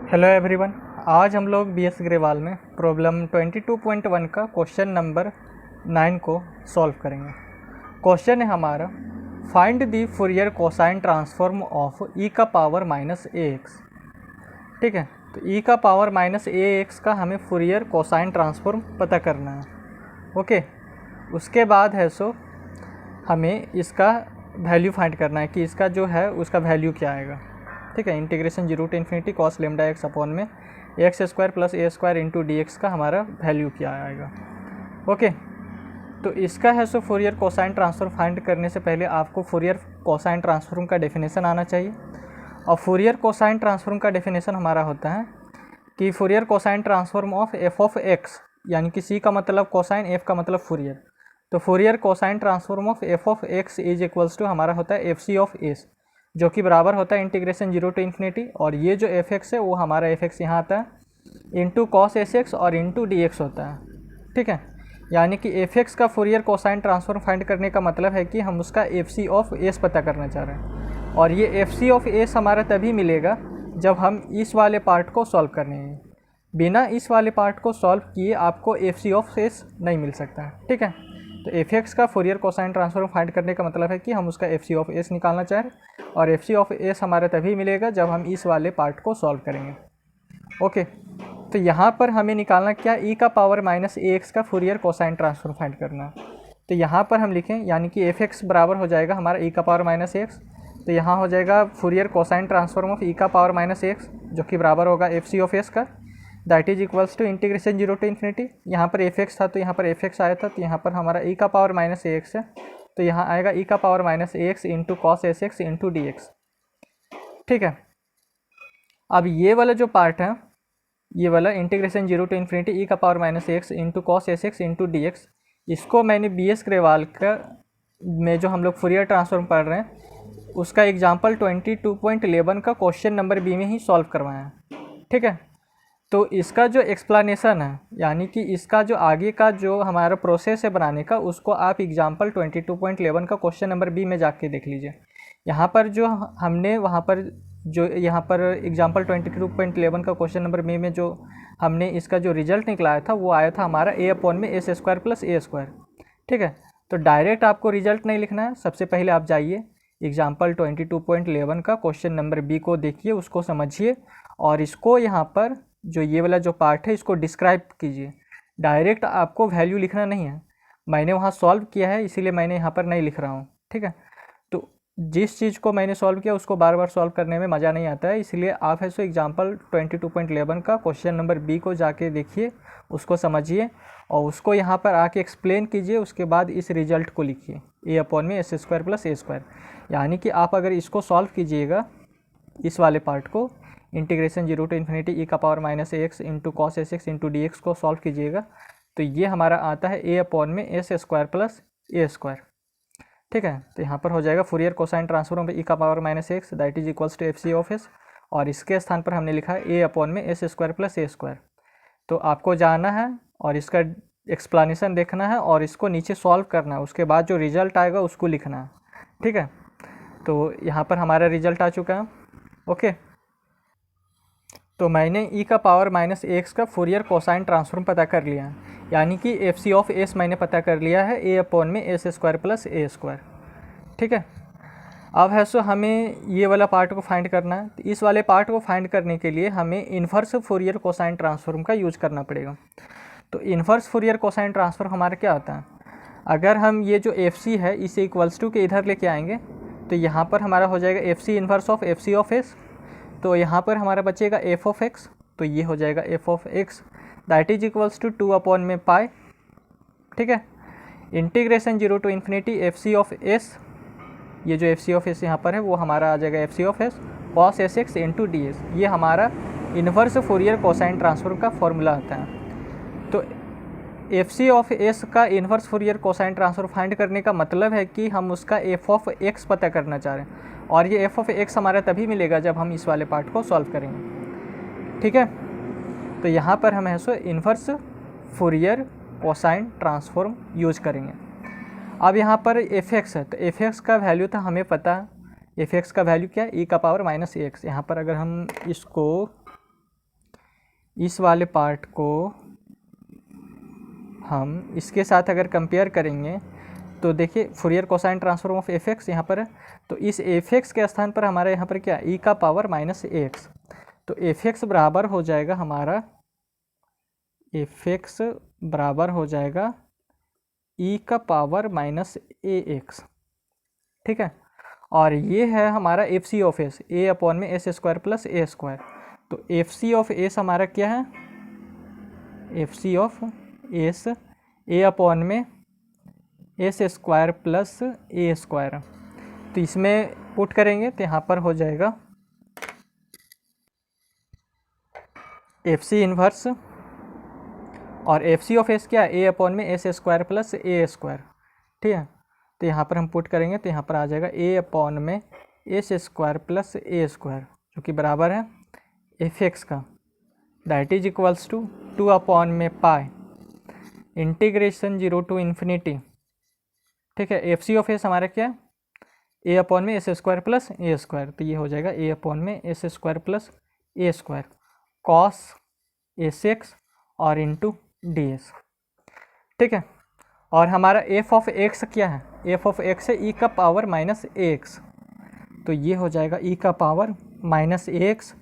Hello everyone. आज हम लोग बीएस अग्रवाल में प्रॉब्लम 22.1 का क्वेश्चन नंबर 9 को सॉल्व करेंगे। क्वेश्चन है हमारा, find the Fourier cosine transform of e का पावर माइनस ए एक्स। ठीक है, तो ई का पावर माइनस ए एक्स का हमें फूरियर कोसाइन ट्रांसफॉर्म पता करना है। ओके, उसके बाद है सो हमें इसका वैल्यू फाइंड करना है कि इसका जो है उसका वैल्यू क्या आएगा। ठीक है, integration 0 to infinity cos lambda x upon में एक्स स्क्वायर प्लस ए स्क्वायर इंटू डी एक्स का हमारा वैल्यू क्या आएगा। ओके, तो इसका है सो फूरियर कोसाइन ट्रांसफॉर्म फाइंड करने से पहले आपको फूरियर कोसाइन ट्रांसफॉर्म का डेफिनेशन आना चाहिए। और फूरियर कोसाइन ट्रांसफॉर्म का डेफिनेशन हमारा होता है कि Fourier cosine transform of f of x, यानी कि सी का मतलब कोसाइन, एफ का मतलब फूरियर। तो Fourier cosine transform of f of x is equals to हमारा होता है एफ सी ऑफ एस, जो कि बराबर होता है इंटीग्रेशन 0 to इन्फिनिटी। और ये जो एफ एक्स है वो हमारा एफ एक्स यहाँ आता है इंटू कॉस एस एक्स और इंटू डी एक्स होता है। ठीक है, यानी कि एफ एक्स का फूरियर कोसाइन ट्रांसफॉर्म फाइंड करने का मतलब है कि हम उसका एफ सी ऑफ एस पता करना चाह रहे हैं। और ये एफ सी ऑफ एस हमारा तभी मिलेगा जब हम इस वाले पार्ट को सॉल्व करेंगे। बिना इस वाले पार्ट को सॉल्व किए आपको एफ सी ऑफ एस नहीं मिल सकता। ठीक है, तो एफ एक्स का फूरियर कोसाइन ट्रांसफॉर्म फाइंड करने का मतलब है कि हम उसका एफ सी ऑफ एस निकालना चाह रहे हैं। और एफ सी ऑफ एस हमारा तभी मिलेगा जब हम इस वाले पार्ट को सॉल्व करेंगे। ओके, तो यहाँ पर हमें निकालना क्या, ई का पावर माइनस ए एक्स का फूरियर कोसाइन ट्रांसफॉर्म फाइंड करना है। तो यहाँ पर हम लिखें, यानी कि एफ एक्स बराबर हो जाएगा हमारा ई का पावर माइनस एक्स। तो यहाँ हो जाएगा Fourier cosine transform of e का पावर माइनस एक्स, जो कि बराबर होगा एफ सी ऑफ एस का, that is equals to integration 0 to infinity. यहाँ पर एफ एक्स था तो यहाँ पर एफ एक्स आया था, तो यहाँ पर हमारा ई का पावर माइनस ए एक्स है, तो यहाँ आएगा ई का पावर माइनस ए X into cos S x into D x. ठीक है, अब ये वाला जो पार्ट है, ये वाला इंटीग्रेशन 0 to इन्फिनिटी ई का पावर माइनस ए X into cos S x into D X, इसको मैंने बी एस अग्रवाल का में जो हम लोग फूरियर ट्रांसफॉर्म पढ़ रहे हैं उसका एग्जाम्पल 22.11 का क्वेश्चन नंबर बी में ही सॉल्व करवाया है। ठीक है, तो इसका जो एक्सप्लेनेशन है, यानी कि इसका जो आगे का जो हमारा प्रोसेस है बनाने का, उसको आप एग्जाम्पल 22.11 का क्वेश्चन नंबर बी में जाके देख लीजिए। यहाँ पर जो हमने वहाँ पर जो यहाँ पर एग्जाम्पल 22.11 का क्वेश्चन नंबर बी में जो हमने इसका जो रिजल्ट निकलाया था वो आया था हमारा ए अपॉन में एस स्क्वायर प्लस ए स्क्वायर। ठीक है, तो डायरेक्ट आपको रिजल्ट नहीं लिखना है, सबसे पहले आप जाइए एग्जाम्पल 22.11 का क्वेश्चन नंबर बी को देखिए, उसको समझिए और इसको यहाँ पर जो ये वाला जो पार्ट है इसको डिस्क्राइब कीजिए। डायरेक्ट आपको वैल्यू लिखना नहीं है, मैंने वहाँ सॉल्व किया है इसीलिए मैंने यहाँ पर नहीं लिख रहा हूँ। ठीक है, तो जिस चीज़ को मैंने सॉल्व किया उसको बार बार सॉल्व करने में मज़ा नहीं आता है, इसलिए आप है सो एग्जाम्पल 22.11 का क्वेश्चन नंबर बी को जाके देखिए, उसको समझिए और उसको यहाँ पर आके एक्सप्लेन कीजिए। उसके बाद इस रिजल्ट को लिखिए ए अपॉन में एस स्क्वायर प्लस ए स्क्वायर, यानी कि आप अगर इसको सॉल्व कीजिएगा इस वाले पार्ट को इंटीग्रेशन 0 to इन्फिनिटी ई का पावर माइनस ए X into cos S x into D X को सॉल्व कीजिएगा, तो ये हमारा आता है ए अपॉन में एस स्क्वायर प्लस ए स्क्वायर। ठीक है, तो यहाँ पर हो जाएगा फूरियर कोसाइन ट्रांसफॉर्म ई का power minus x that is equals to f c of s, और इसके स्थान पर हमने लिखा है ए अपॉन में एस स्क्वायर प्लस ए स्क्वायर। तो आपको जाना है और इसका एक्सप्लेनेशन देखना है और इसको नीचे सॉल्व करना है, उसके बाद जो रिजल्ट आएगा उसको लिखना है। ठीक है, तो यहाँ पर हमारा रिजल्ट आ चुका है। ओके, तो मैंने ई का पावर माइनस एक्स का फूरियर कोसाइन ट्रांसफॉर्म पता कर लिया है, यानी कि एफ सी ऑफ एस मैंने पता कर लिया है ए अपॉन में एस स्क्वायर प्लस ए स्क्वायर। ठीक है, अब है सो हमें ये वाला पार्ट को फाइंड करना है। तो इस वाले पार्ट को फाइंड करने के लिए हमें इन्वर्स फूरियर कोसाइन ट्रांसफॉर्म का यूज करना पड़ेगा। तो इन्वर्स फूरियर कोसाइन ट्रांसफॉर्म हमारा क्या होता है, अगर हम ये जो एफ सी है इसे इक्वल्स टू के इधर लेके आएंगे तो यहाँ पर हमारा हो जाएगा f c inverse of f c of s, तो यहाँ पर हमारा बचेगा एफ ऑफ एक्स, तो ये हो जाएगा f of x that is equals to 2 upon में पाई। ठीक है, integration 0 to infinity f c of s, ये जो एफ सी ऑफ एस यहाँ पर है वो हमारा आ जाएगा f c of s cos S x into D s, ये हमारा इन्वर्स फूरियर कोसाइन ट्रांसफॉर्म का फॉर्मूला आता है। तो एफ सी ऑफ एस का inverse Fourier cosine transform find करने का मतलब है कि हम उसका एफ ऑफ एक्स पता करना चाह रहे हैं, और ये एफ ऑफ एक्स हमारा तभी मिलेगा जब हम इस वाले पार्ट को सॉल्व करेंगे। ठीक है, तो यहाँ पर हम है so inverse Fourier cosine transform use करेंगे। अब यहाँ पर एफ एक्स है, तो एफ एक्स का वैल्यू था हमें पता, एफ एक्स का वैल्यू क्या है, ई का पावर माइनस ए एक्स। यहाँ पर अगर हम इसको इस वाले पार्ट को हम इसके साथ अगर कंपेयर करेंगे तो देखिए Fourier cosine transform of F x यहाँ पर है, तो इस एफ एक्स के स्थान पर हमारे यहाँ पर क्या ई का पावर माइनस ए एक्स, तो एफ एक्स बराबर हो जाएगा हमारा, एफ एक्स बराबर हो जाएगा ई का पावर माइनस ए एक्स, ठीक है। और ये है हमारा f c of s, a upon में एस स्क्वायर प्लस ए स्क्वायर, तो एफ सी ऑफ एस हमारा क्या है, f c of s a upon में एस स्क्वायर प्लस ए स्क्वायर, तो इसमें पुट करेंगे तो यहाँ पर हो जाएगा एफ सी इन्वर्स, और एफ सी ऑफ एस क्या है, ए अपॉन में एस स्क्वायर प्लस ए स्क्वायर, ठीक है। तो यहाँ पर हम पुट करेंगे तो यहाँ पर आ जाएगा ए अपॉन में एस स्क्वायर प्लस ए स्क्वायर, जो कि बराबर है एफ एक्स का, that is equals to 2 upon में पाई इंटीग्रेशन 0 टू इन्फिनिटी, ठीक है। एफ सी ऑफ एस हमारा क्या है, ए अपॉन में एस स्क्वायर प्लस ए स्क्वायर, तो ये हो जाएगा ए अपॉन में एस स्क्वायर प्लस ए स्क्वायर कॉस एस एक्स और इंटू डी एस, ठीक है। और हमारा एफ ऑफ एक्स क्या है, एफ ऑफ एक्स है ई का पावर माइनस ए एक्स, तो ये हो जाएगा ई का power minus A x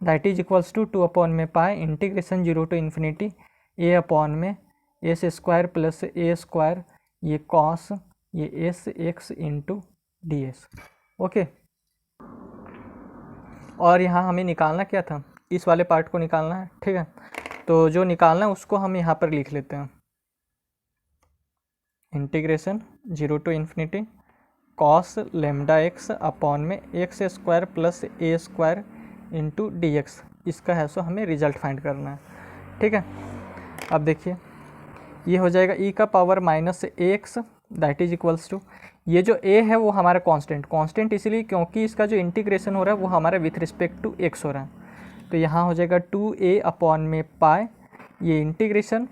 that is equals to 2 upon में pi integration 0 to infinity A upon में एस स्क्वायर प्लस ए स्क्वायर, ये कॉस ये S x into D S, okay. और यहाँ हमें निकालना क्या था, इस वाले पार्ट को निकालना है, ठीक है। तो जो निकालना है उसको हम यहाँ पर लिख लेते हैं, integration 0 to infinity cos lambda x upon में एक्स स्क्वायर प्लस ए स्क्वायर इंटू डी एक्स, इसका है सो हमें रिजल्ट फाइंड करना है, ठीक है। अब देखिए ये हो जाएगा ई का power minus A x that is equals to, ये जो ए है वो हमारा कांस्टेंट इसलिए क्योंकि इसका जो इंटीग्रेशन हो रहा है वो हमारा विथ रिस्पेक्ट टू एक्स हो रहा है, तो यहाँ हो जाएगा 2a अपॉन में पाई, ये इंटीग्रेशन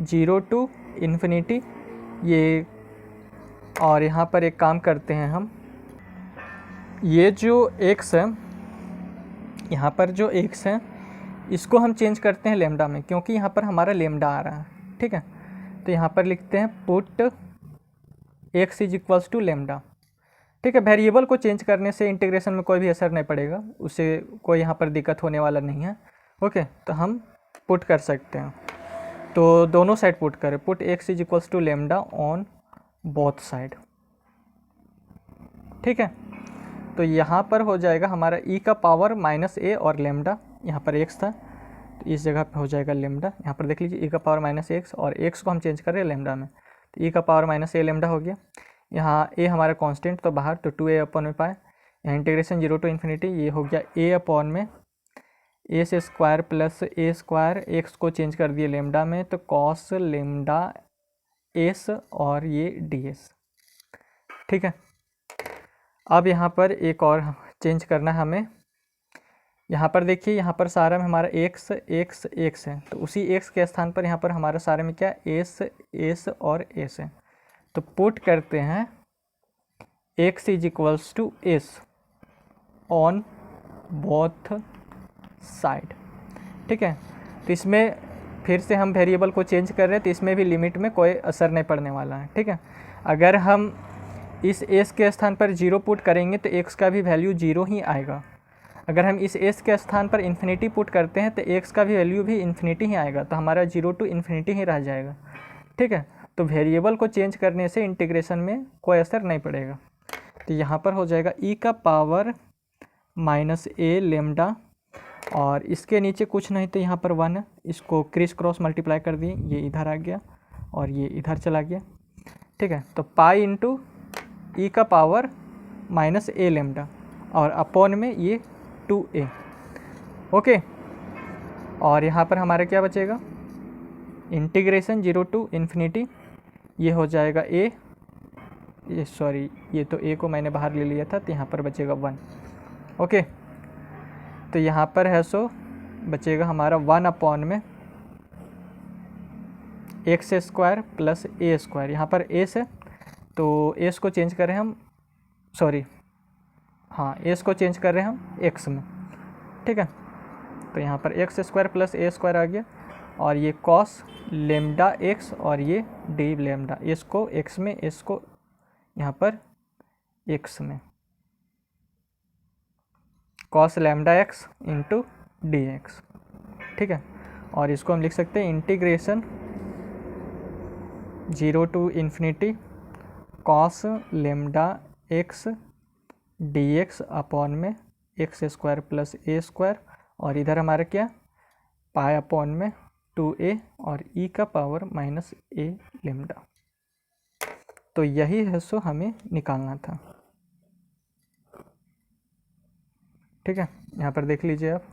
0 टू इन्फिनिटी ये, और यहाँ पर एक काम करते हैं हम, ये जो x है यहाँ पर जो x है इसको हम चेंज करते हैं लेमडा में, क्योंकि यहाँ पर हमारा लेमडा आ रहा है, ठीक है। तो यहाँ पर लिखते हैं put x is equals to lambda, ठीक है। वेरिएबल को चेंज करने से इंटीग्रेशन में कोई भी असर नहीं पड़ेगा, उससे कोई यहाँ पर दिक्कत होने वाला नहीं है, ओके। तो हम पुट कर सकते हैं, तो दोनों साइड पुट करें, put x is equals to lambda on both side, ठीक है। तो यहाँ पर हो जाएगा हमारा e का पावर माइनस ए और लेमडा, यहाँ पर x था तो इस जगह पे हो जाएगा लेमडा, यहाँ पर देख लीजिए e का पावर माइनस एक्स और x को हम चेंज कर रहे हैं लेमडा में, तो e का पावर माइनस ए लेमडा हो गया, यहाँ a हमारा कांस्टेंट तो बाहर, तो 2a अपॉन में पाए, यहाँ इंटीग्रेशन 0 टू इन्फिनिटी ये हो गया a अपॉन में एस स्क्वायर प्लस ए स्क्वायर, एक्स को चेंज कर दिए लेमडा में तो कॉस लेमडा एस और ये डी एस, ठीक है। अब यहाँ पर एक और चेंज करना है हमें, यहाँ पर देखिए यहाँ पर सारे में हमारा एक्स एक्स एक्स है, तो उसी एक्स के स्थान पर यहाँ पर हमारा सारे में क्या एस एस और एस है, तो पुट करते हैं x is equals to s on both side, ठीक है। तो इसमें फिर से हम वेरिएबल को चेंज कर रहे हैं, तो इसमें भी लिमिट में कोई असर नहीं पड़ने वाला है, ठीक है। अगर हम इस s के स्थान पर 0 पुट करेंगे तो x का भी वैल्यू 0 ही आएगा, अगर हम इस s के स्थान पर इन्फिनिटी पुट करते हैं तो x का भी वैल्यू भी इन्फिनिटी ही आएगा, तो हमारा 0 टू इन्फिनिटी ही रह जाएगा, ठीक है। तो वेरिएबल को चेंज करने से इंटीग्रेशन में कोई असर नहीं पड़ेगा, तो यहाँ पर हो जाएगा e का पावर माइनस ए लेमडा, और इसके नीचे कुछ नहीं तो यहाँ पर 1 है, इसको क्रिस क्रॉस मल्टीप्लाई कर दिए, ये इधर आ गया और ये इधर चला गया, ठीक है। तो पाई इंटू ई का पावर माइनस ए लेमडा और अपॉन में ये 2a, ओके। और यहाँ पर हमारा क्या बचेगा, इंटीग्रेशन 0 टू इन्फिनिटी, ये हो जाएगा a, ये सॉरी ये तो a को मैंने बाहर ले लिया था, तो यहाँ पर बचेगा 1, ओके। तो यहाँ पर है सो बचेगा हमारा 1 अपॉन में एक्स स्क्वायर प्लस ए स्क्वायर, यहाँ पर एस है तो एस को चेंज करें हम, सॉरी हाँ एस को चेंज कर रहे हैं हम एक्स में, ठीक है। तो यहाँ पर एक्स स्क्वायर प्लस ए स्क्वायर आ गया, और ये कॉस लेमडा एक्स और ये डी लेमडा, इसको एक्स में, इसको यहाँ पर एक्स में, cos lambda x into D x, ठीक है। और इसको हम लिख सकते हैं integration 0 to infinity cos lambda x d x upon में एक्स स्क्वायर प्लस ए स्क्वायर, और इधर हमारा क्या पाई अपॉन में 2a और e का पावर माइनस a लेमडा। तो यही है सो हमें निकालना था, ठीक है। यहाँ पर देख लीजिए आप,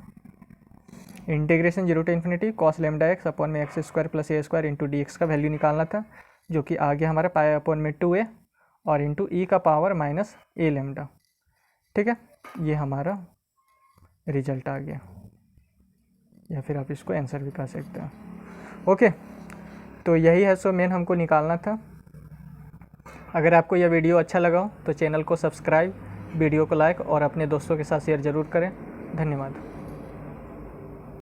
integration 0 to infinity cos lambda x upon में एक्स स्क्वायर प्लस ए स्क्वायर इंटू डी एक्स का वैल्यू निकालना था, जो कि आ गया हमारा पाई अपॉन में 2a और इंटू ई का पावर माइनस a लेमडा, ठीक है। ये हमारा रिजल्ट आ गया, या फिर आप इसको आंसर भी कह सकते हैं। ओके, तो यही है सो मेन हमको निकालना था। अगर आपको यह वीडियो अच्छा लगा हो तो चैनल को सब्सक्राइब, वीडियो को लाइक और अपने दोस्तों के साथ शेयर ज़रूर करें। धन्यवाद।